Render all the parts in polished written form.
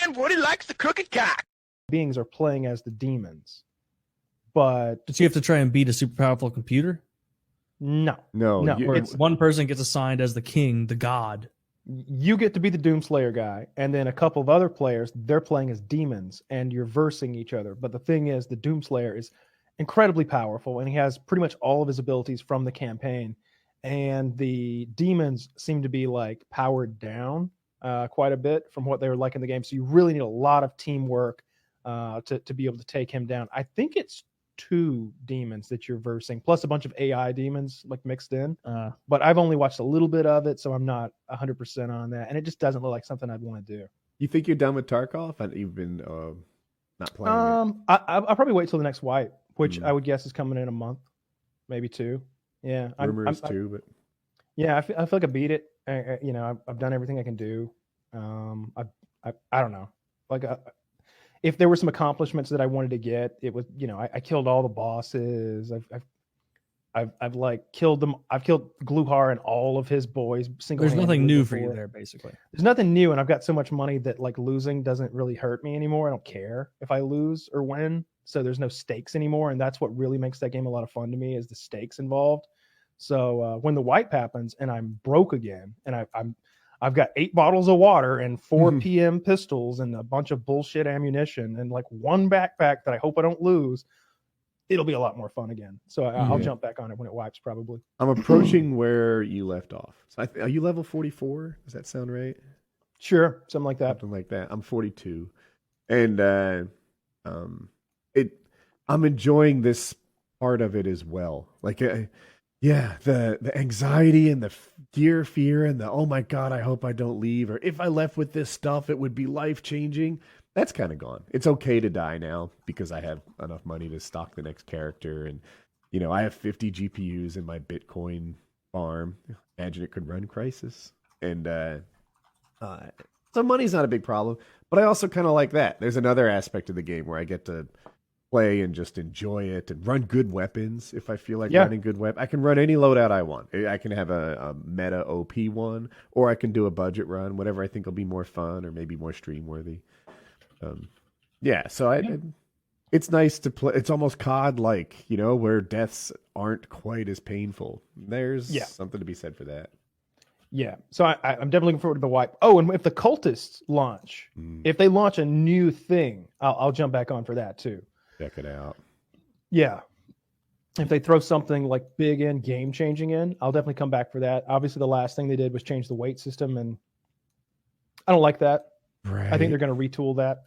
And Woody likes the crooked cock. Beings are playing as the demons, but you have to try and beat a super powerful computer? No. Where one person gets assigned as the king, the god. You get to be the Doomslayer guy, and then a couple of other players, they're playing as demons, and you're versing each other. But the thing is, the Doomslayer is incredibly powerful, and he has pretty much all of his abilities from the campaign. And the demons seem to be like powered down quite a bit from what they were like in the game. So you really need a lot of teamwork to be able to take him down. I think it's 2 demons that you're versing, plus a bunch of AI demons like mixed in. But I've only watched a little bit of it, so I'm not 100% on that. And it just doesn't look like something I'd want to do. You think you're done with Tarkov? You've been not playing it. I'll probably wait till the next wipe, which I would guess is coming in a month, maybe 2. Yeah, rumors too, but yeah, I feel like I beat it. I've done everything I can do. I don't know. Like, if there were some accomplishments that I wanted to get, it was, I killed all the bosses. I've like killed them. I've killed Gluhar and all of his boys. There's nothing new for you there, basically. There's nothing new, and I've got so much money that like losing doesn't really hurt me anymore. I don't care if I lose or win. So there's no stakes anymore, and that's what really makes that game a lot of fun to me, is the stakes involved. So when the wipe happens and I'm broke again, and I've got 8 bottles of water and 4 PM pistols and a bunch of bullshit ammunition and like 1 backpack that I hope I don't lose, it'll be a lot more fun again. So I'll jump back on it when it wipes, probably. I'm approaching where you left off. So are you level 44? Does that sound right? Sure, something like that. Something like that. I'm 42, and I'm enjoying this part of it as well. Like, the anxiety and the fear and the, oh my God, I hope I don't leave, or if I left with this stuff, it would be life changing. That's kind of gone. It's okay to die now because I have enough money to stock the next character, and I have 50 GPUs in my Bitcoin farm. Imagine it could run Crisis, and so money's not a big problem. But I also kind of like that. There's another aspect of the game where I get to play and just enjoy it and run good weapons if I feel like running good weapons. I can run any loadout I want. I can have a meta OP one, or I can do a budget run, whatever I think will be more fun or maybe more stream worthy. It's nice to play. It's almost COD-like, where deaths aren't quite as painful. There's something to be said for that. Yeah, so I'm definitely looking forward to the wipe. Oh, and if the cultists launch, if they launch a new thing, I'll jump back on for that too. Check it out. Yeah. If they throw something like big in, game-changing in, I'll definitely come back for that. Obviously, the last thing they did was change the weight system, and I don't like that. Right. I think they're going to retool that.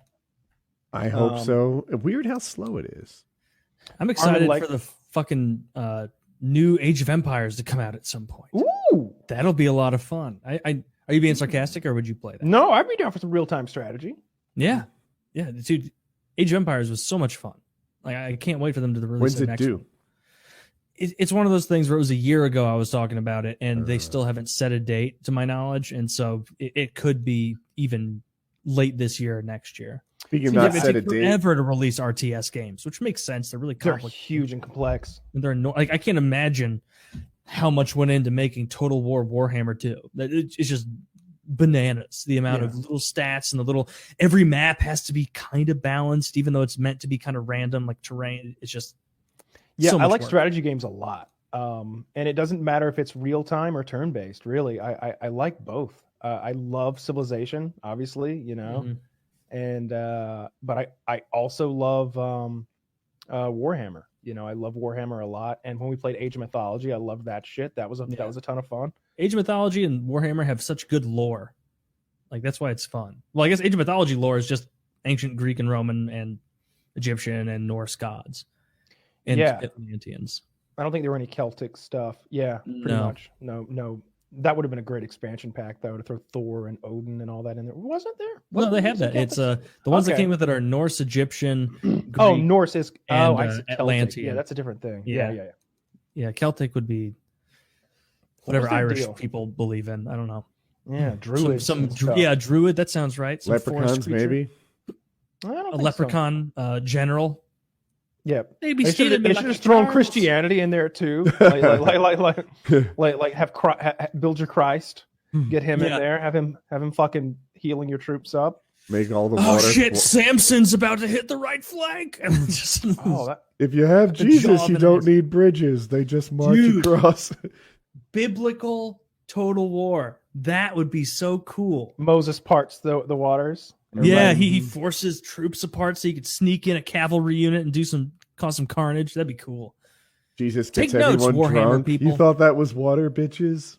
I hope so. Weird how slow it is. I'm excited for the fucking new Age of Empires to come out at some point. Ooh! That'll be a lot of fun. Are you being sarcastic, or would you play that? No, I'd be down for some real-time strategy. Yeah. Yeah, dude. Age of Empires was so much fun. Like, I can't wait for them to release it next due? It's one of those things where it was a year ago I was talking about it, and they still haven't set a date to my knowledge, and so it could be even late this year or next year. Speaking of not set a date, forever to release RTS games, which makes sense. They're really complicated. They're huge and complex. And they're I can't imagine how much went into making Total War Warhammer 2. It's just bananas, the amount of little stats and the little, every map has to be kind of balanced, even though it's meant to be kind of random, like terrain. It's just I like strategy games a lot, and it doesn't matter if it's real time or turn based. Really, I like both. I love Civilization, obviously, and but I also love Warhammer. I love Warhammer a lot, and when we played Age of Mythology, I loved that shit. That was a ton of fun. Age of Mythology and Warhammer have such good lore. Like, that's why it's fun. Well, I guess Age of Mythology lore is just ancient Greek and Roman and Egyptian and Norse gods. And Atlanteans. I don't think there were any Celtic stuff. Yeah, pretty much. No. That would have been a great expansion pack, though, to throw Thor and Odin and all that in there. Wasn't there? Well, they have that. It's the ones that came with it are Norse, Egyptian, Greek, Norse is and Atlantean. Yeah, that's a different thing. Yeah, Celtic would be whatever Irish people believe in. I don't know. Yeah, Druid. Druid. That sounds right. Some leprechauns, maybe. A leprechaun general. Yeah, maybe they should have just thrown Christianity in there too. like have build your Christ, get him in there, have him fucking healing your troops up. Make all the Oh water. shit! Samson's about to hit the right flank. If you have The Jesus, job you and don't ass. need bridges. They just march Dude. across. Biblical total war. That would be so cool. Moses parts the waters. Yeah, he forces troops apart so he could sneak in a cavalry unit and cause some carnage. That'd be cool. Jesus Take gets notes, everyone Warhammer drunk. people. You thought that was water, bitches?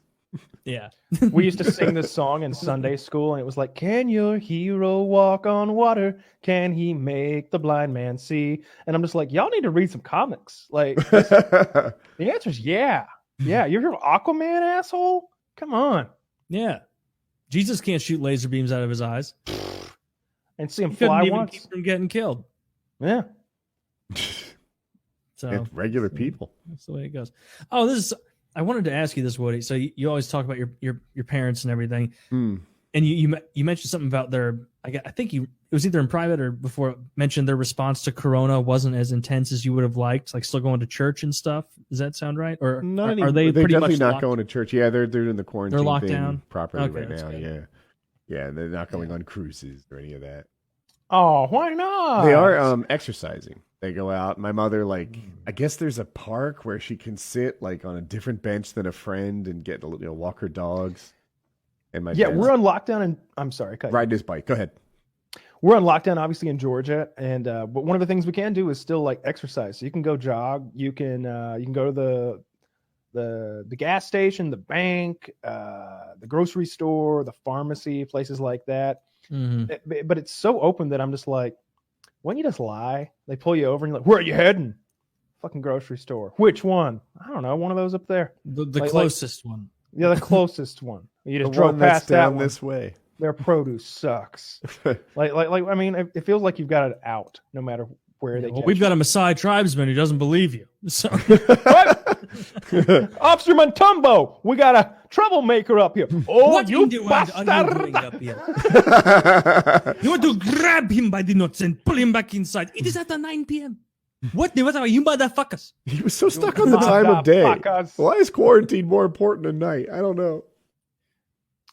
Yeah. We used to sing this song in Sunday school, and it was like, "Can your hero walk on water? Can he make the blind man see?" And I'm just like, y'all need to read some comics. Like, the answer is yeah. Yeah, you're here, Aquaman, asshole? Come on. Yeah. Jesus can't shoot laser beams out of his eyes. And see him He couldn't fly even once. keep from getting killed. Yeah. So It's regular people. that's the way it goes. Oh, I wanted to ask you this, Woody. So you always talk about your parents and everything. Mm. And you mentioned something about I think it was either in private or before, mentioned their response to Corona wasn't as intense as you would have liked, like still going to church and stuff. Does that sound right? Or are they They're pretty definitely much not locked? going to church. Yeah, they're doing the quarantine They're locked thing down? properly Okay, right that's now. good. Yeah, they're not going on cruises or any of that. Oh, why not? They are exercising. They go out. My mother, I guess there's a park where she can sit like on a different bench than a friend and get walk her dogs. And my dad's we're on lockdown, and I'm sorry, cut you. riding his bike. Go ahead. We're on lockdown, obviously in Georgia, and but one of the things we can do is still like exercise. So you can go jog. You can go to the gas station, the bank, the grocery store, the pharmacy, places like that. Mhm. But it's so open that I'm just like, why don't you just lie? They pull you over and you're like, where are you heading? Fucking grocery store. Which one? I don't know. One of those up there. The closest one. Yeah, the closest one. You just The drove one that's past that down one. this way. Their produce sucks. I mean, it feels like you've got it out, no matter where they. Well, catch we've you. got a Maasai tribesman who doesn't believe you. So Officer Montumbo, we got a troublemaker up here. Oh, what you India are you doing bastard! up here? You want to grab him by the nuts and pull him back inside. It is at 9 p.m. What are you motherfuckers? He was so stuck on the time of day. Motherfuckers. Why is quarantine more important than night? I don't know.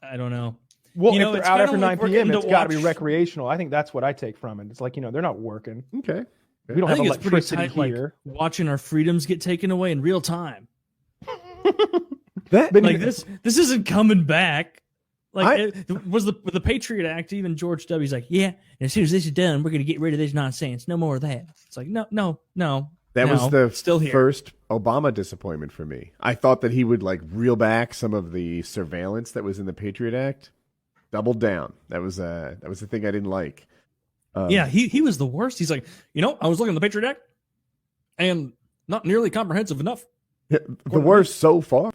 I don't know. Well, You know, if it's they're out kinda after like 9 we're p.m., getting it's to got to be watch- recreational. I think that's what I take from it. It's like, they're not working. Okay. We don't I have think it's pretty electricity tight, like here. watching our freedoms get taken away in real time. That Like this isn't coming back. Like was the Patriot Act, even George W.'s like, yeah, and as soon as this is done, we're gonna get rid of this nonsense. No more of that. It's like, no. That was the still here. first Obama disappointment for me. I thought that he would reel back some of the surveillance that was in the Patriot Act. Doubled down. That was the thing I didn't like. Yeah, he was the worst. He's like, I was looking at the Patriot Act, and not nearly comprehensive enough. The worst so far.